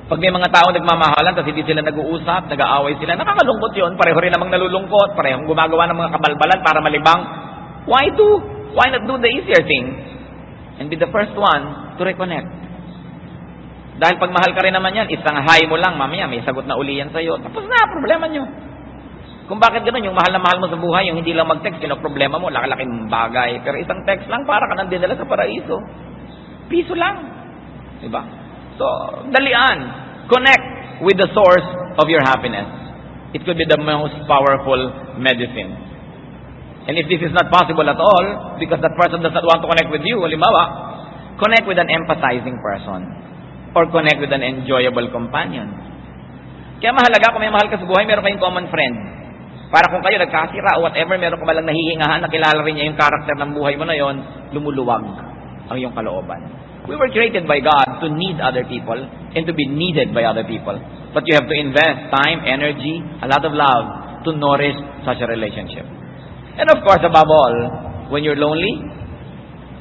Pag may mga tao nagmamahalan, tapos hindi sila nag-uusap, nag-aaway sila, nakakalungkot yun, pareho rin namang nalulungkot, parehong gumagawa ng mga kabalbalan para malibang. Why not do the easier thing and be the first one to reconnect? Dahil pag mahal ka rin naman yan, isang hi mo lang, mamaya may sagot na uli yan sa'yo. Tapos na, problema nyo. Kung bakit gano'n, yung mahal na mahal mo sa buhay, yung hindi lang mag-text, problema mo, laki-laking bagay. Pero isang text lang, para ka nang dinala sa paraiso. Piso lang. Diba? So, dalian. Connect with the source of your happiness. It could be the most powerful medicine. And if this is not possible at all, because that person does not want to connect with you, halimbawa, connect with an empathizing person. Or connect with an enjoyable companion. Kaya mahalaga kung may mahal ka sa buhay, meron kayong common friend. Para kung kayo nagkasira o whatever, meron ka malang nahihingahan, nakilala rin niya yung karakter ng buhay mo na yon, lumuluwag ang iyong kalooban. We were created by God to need other people and to be needed by other people. But you have to invest time, energy, a lot of love to nourish such a relationship. And of course, above all, when you're lonely,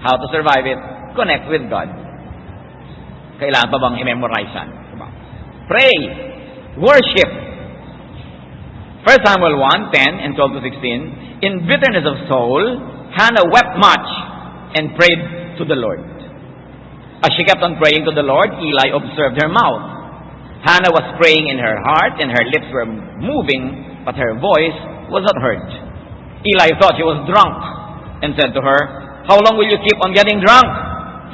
how to survive it? Connect with God. Kailangan pa bang i-memorize yan? Diba? Pray. Worship. 1 Samuel 1:10 and 12 to 16. In bitterness of soul, Hannah wept much and prayed to the Lord. As she kept on praying to the Lord, Eli observed her mouth. Hannah was praying in her heart and her lips were moving, but her voice was not heard. Eli thought she was drunk. and said to her, "How long will you keep on getting drunk?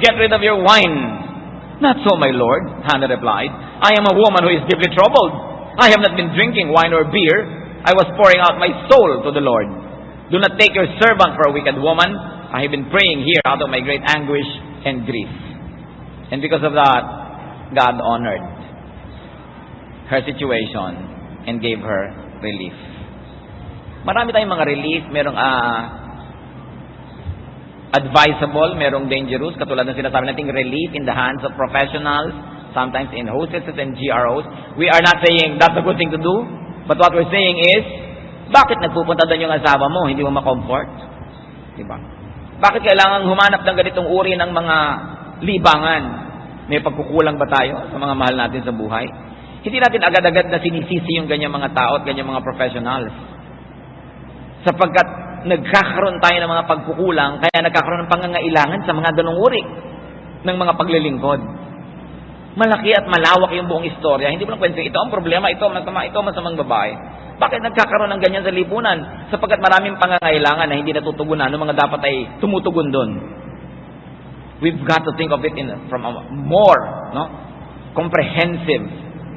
Get rid of your wine." "Not so, my lord," Hannah replied. "I am a woman who is deeply troubled. I have not been drinking wine or beer. I was pouring out my soul to the Lord. Do not take your servant for a wicked woman. I have been praying here out of my great anguish and grief." And because of that, God honored her situation and gave her relief. Marami tayong mga relief. Merong advisable, merong dangerous, katulad ng sinasabi nating relief in the hands of professionals, sometimes in hostesses and GROs. We are not saying that's a good thing to do, but what we're saying is, bakit nagpupunta doon yung asawa mo, hindi mo ma-comfort? Diba? Bakit kailangan humanap ng ganitong uri ng mga libangan? May pagkukulang ba tayo sa mga mahal natin sa buhay? Hindi natin agad-agad na sinisisi yung ganyang mga tao at ganyang mga professionals. Sapagkat nagkakaroon tayo ng mga pagkukulang, kaya nagkakaroon ng pangangailangan sa mga ganong uri ng mga paglilingkod. Malaki at malawak yung buong istorya. Hindi mo lang kwento, ito ang problema, ito masama, ito masamang babae. Bakit nagkakaroon ng ganyan sa lipunan? Sapagkat maraming pangangailangan na hindi natutugunan ng mga dapat ay tumutugon doon. We've got to think of it from a more comprehensive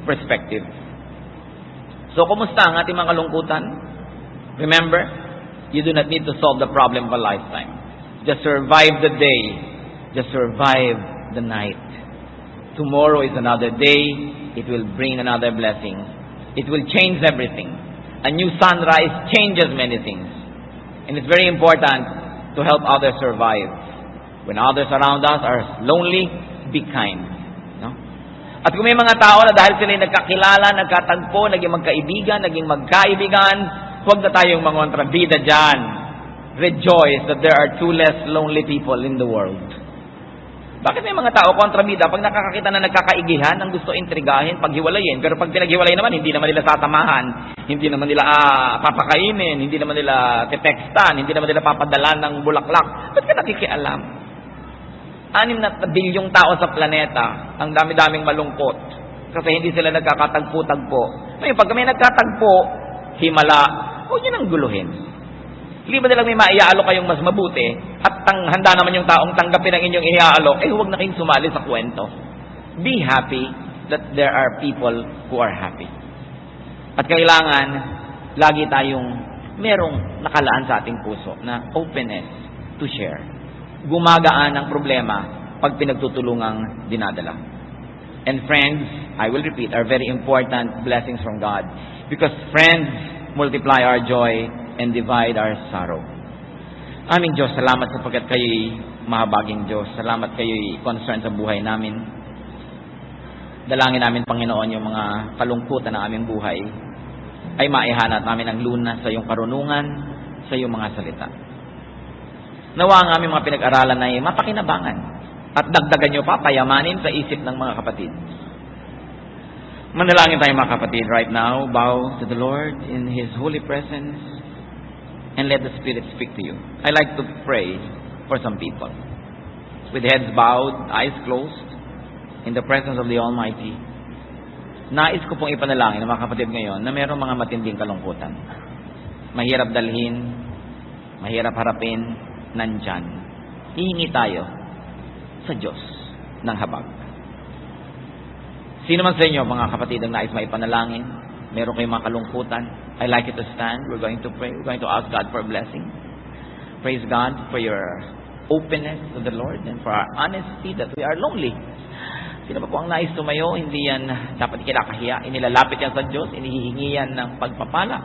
perspective. So, kumusta ang ating mga kalungkutan? Remember, you do not need to solve the problem of a lifetime. Just survive the day. Just survive the night. Tomorrow is another day. It will bring another blessing. It will change everything. A new sunrise changes many things. And it's very important to help others survive. When others around us are lonely, be kind. No? At kung may mga tao na dahil sila nagkakilala, nagkatagpo, naging magkaibigan, naging magkaibigan, huwag na tayong mangontrabida dyan. Rejoice that there are two less lonely people in the world. Bakit may mga tao kontrabida? Pag nakakakita na nagkakaigihan, ang gusto intrigahin, paghiwalayin. Pero pag pinaghiwalay naman, hindi naman nila sasamahan, hindi naman nila papakainin, hindi naman nila titextan, hindi naman nila papadalan ng bulaklak. Ba't ka nakikialam? 6 na bilyong tao sa planeta, ang dami-daming malungkot. Kasi hindi sila nagkakatagpo-tagpo. Ngayon, pag kami nagkatagpo, himala, huwag niyo nang guluhin. Hindi ba nilang may maiaalok kayong mas mabuti at handa naman yung taong tanggapin ang inyong iniaalok, wag na kayong sumali sa kwento. Be happy that there are people who are happy. At kailangan, lagi tayong merong nakalaan sa ating puso na openness to share. Gumagaan ang problema pag pinagtutulungang dinadala. And friends, I will repeat, are very important blessings from God. Because friends multiply our joy and divide our sorrow. Aming Diyos, salamat sapagkat kayo'y mahabaging Diyos. Salamat kayo'y concerned sa buhay namin. Dalangin namin, Panginoon, yung mga kalungkutan ng aming buhay ay maihanat namin ang lunas sa iyong karunungan, sa iyong mga salita. Nawa ang aming mga pinag-aralan ay mapakinabangan at dagdagan niyo pa, payamanin sa isip ng mga kapatid. Manalangin tayo mga kapatid right now. Bow to the Lord in His holy presence and let the Spirit speak to you. I like to pray for some people. With heads bowed, eyes closed, in the presence of the Almighty. Nais ko pong ipanalangin ng mga kapatid ngayon na mayroong mga matinding kalungkutan. Mahirap dalhin, mahirap harapin, nandyan. Hihingi tayo sa Diyos ng habag. Sino man sa inyo, mga kapatid, ang nais maipanalangin, meron kayong mga kalungkutan, I'd like you to stand. We're going to pray. We're going to ask God for a blessing. Praise God for your openness to the Lord and for our honesty that we are lonely. Sino ba po ang nais tumayo? Hindi yan dapat kinakahiya. Inilalapit yan sa Diyos. Inihihingi yan ng pagpapala.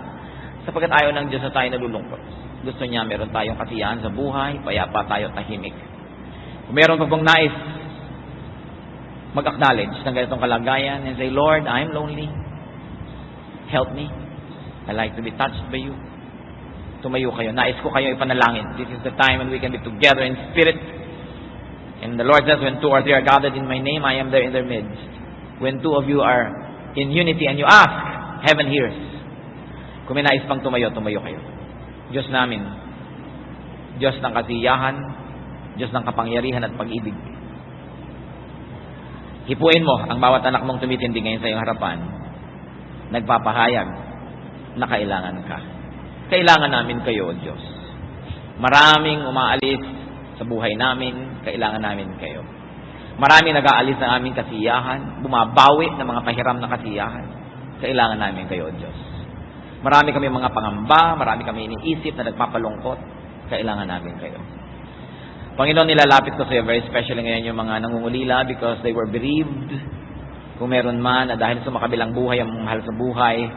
Sapagkat ayaw ng Diyos na tayo nalulungkot. Gusto niya meron tayong kasiyahan sa buhay, payapa tayo, tahimik. Kung meron pa pong nais mag-acknowledge ng ganitong kalagayan and say, Lord, I'm lonely. Help me. I like to be touched by you. Tumayo kayo. Nais ko kayo ipanalangin. This is the time when we can be together in spirit. And the Lord says, when 2 or 3 are gathered in my name, I am there in their midst. When 2 of you are in unity and you ask, heaven hears. Kung may nais pang tumayo, tumayo kayo. Diyos namin, Diyos ng kasiyahan, Diyos ng kapangyarihan at pag-ibig. Hipuin mo ang bawat anak mong tumitindi ngayon sa iyong harapan. Nagpapahayag na kailangan ka. Kailangan namin kayo, O Diyos. Maraming umaalis sa buhay namin, kailangan namin kayo. Maraming nag-aalis ng aming kasiyahan, bumabawi ng mga pahiram na kasiyahan, kailangan namin kayo, Diyos. Marami kami mga pangamba, marami kami iniisip na nagpapalungkot, kailangan namin kayo. Panginoon, nilalapit ko sa iyo very especially ngayon yung mga nangungulila because they were bereaved. Kung meron man na dahil sa makabilang buhay ang mahal sa buhay,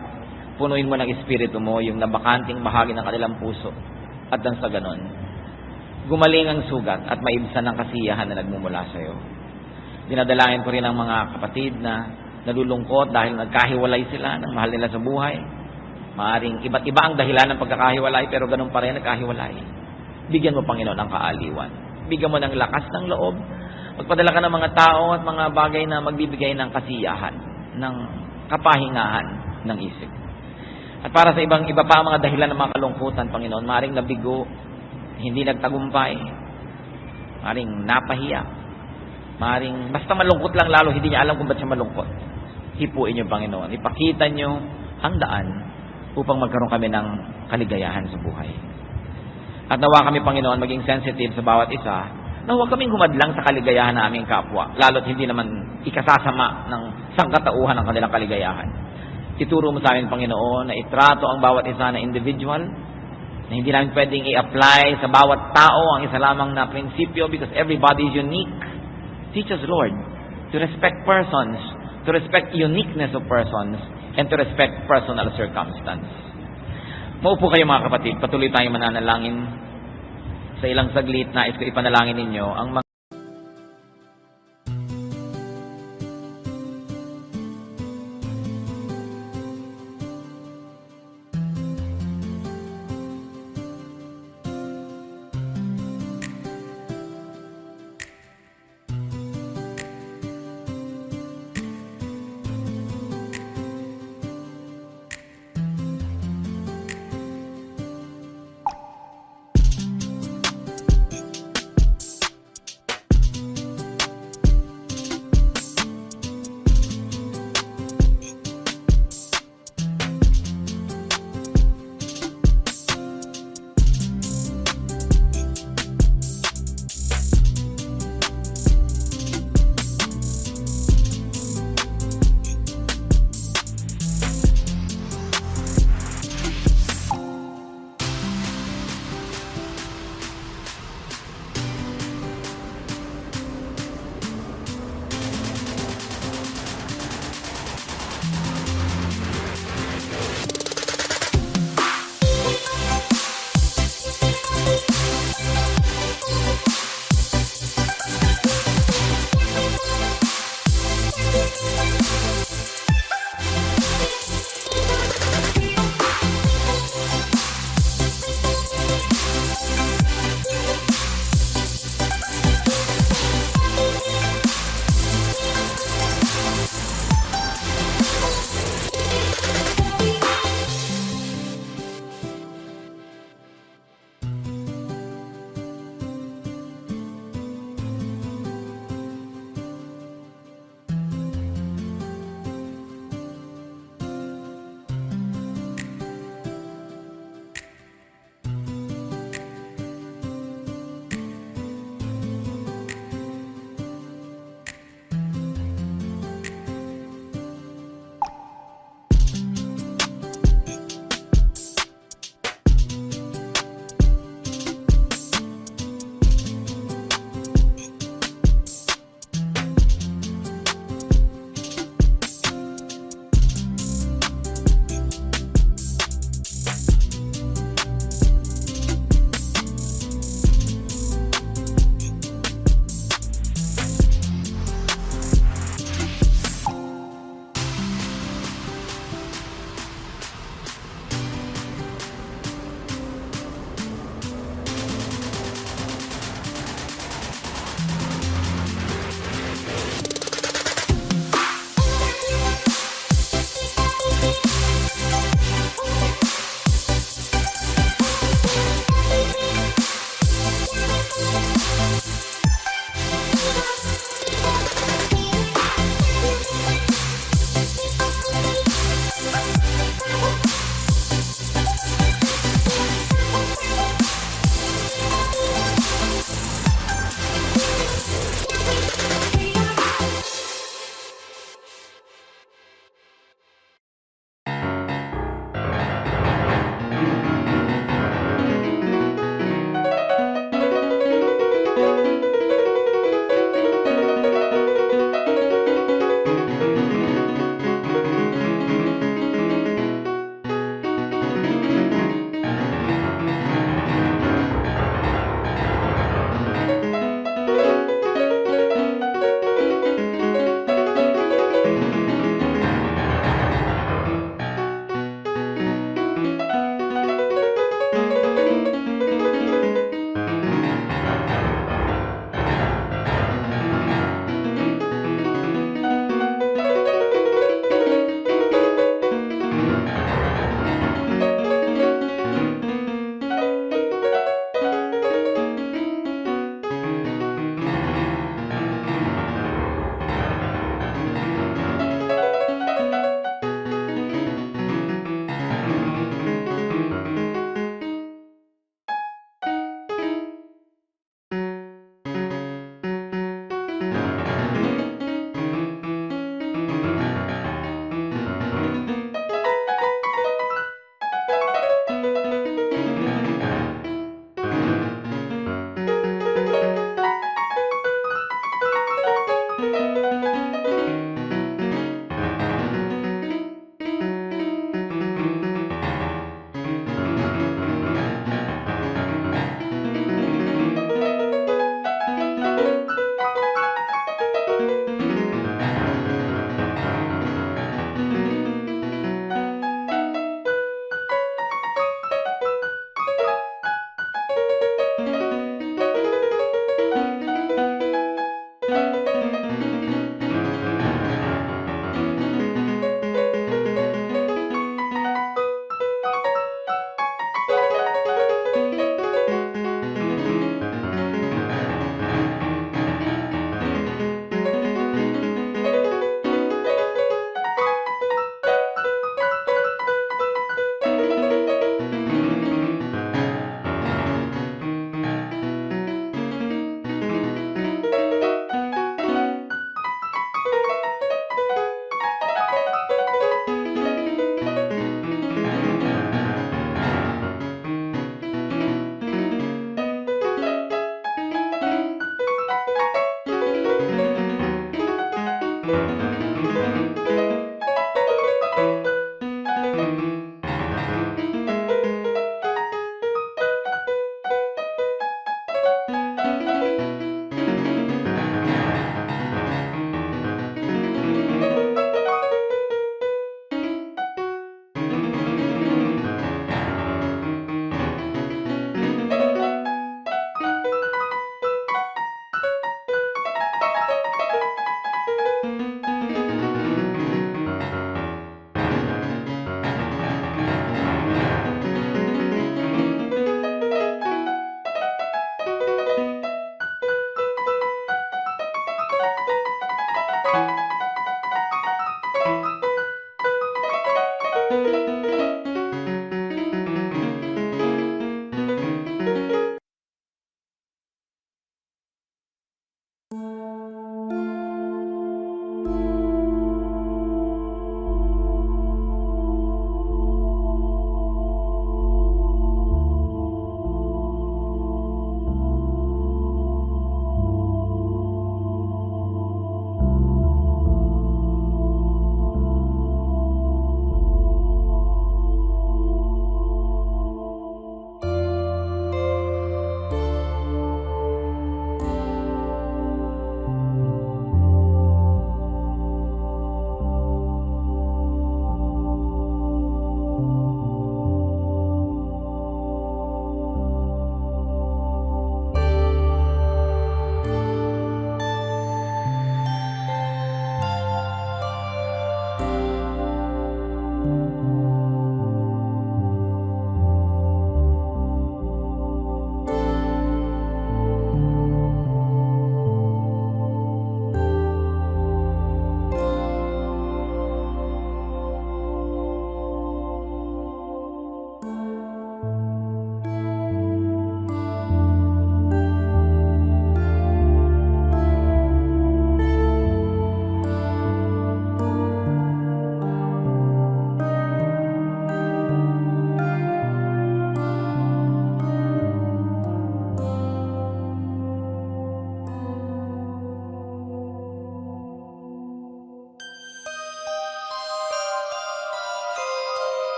punuin mo ng Espiritu mo yung nabakanting bahagi ng kanilang puso. At nang sa ganon, gumaling ang sugat at maibsan ang kasiyahan na nagmumula sa iyo. Dinadalangin ko rin ang mga kapatid na nalulungkot dahil nagkahiwalay sila ng mahal nila sa buhay. Maaring iba't iba ang dahilan ng pagkakahiwalay pero ganun pa rin nagkahiwalay. Bigyan mo, Panginoon, ng kaaliwan. Bigyan mo ng lakas ng loob. Magpadala ka ng mga tao at mga bagay na magbibigay ng kasiyahan, ng kapahingahan ng isip. At para sa iba pa ang mga dahilan ng mga kalungkutan, Panginoon, maaring nabigo, hindi nagtagumpay, maaring napahiya, maaring basta malungkot lang lalo, hindi niya alam kung ba't siya malungkot. Hipuin niyo, Panginoon. Ipakita niyo ang daan upang magkaroon kami ng kaligayahan sa buhay. At nawa kami, Panginoon, maging sensitive sa bawat isa, na huwag kaming humadlang sa kaligayahan ng aming kapwa, lalo't hindi naman ikasasama ng sangkatauhan ng kanilang kaligayahan. Ituro mo sa amin, Panginoon, na itrato ang bawat isa na individual, na hindi namin pwedeng i-apply sa bawat tao ang isa lamang na prinsipyo because everybody is unique. Teach us, Lord, to respect persons, to respect uniqueness of persons, and to respect personal circumstance. Maupo kayo, mga kapatid. Patuloy tayong mananalangin. Sa ilang saglit, nais ko ipanalangin ninyo ang mga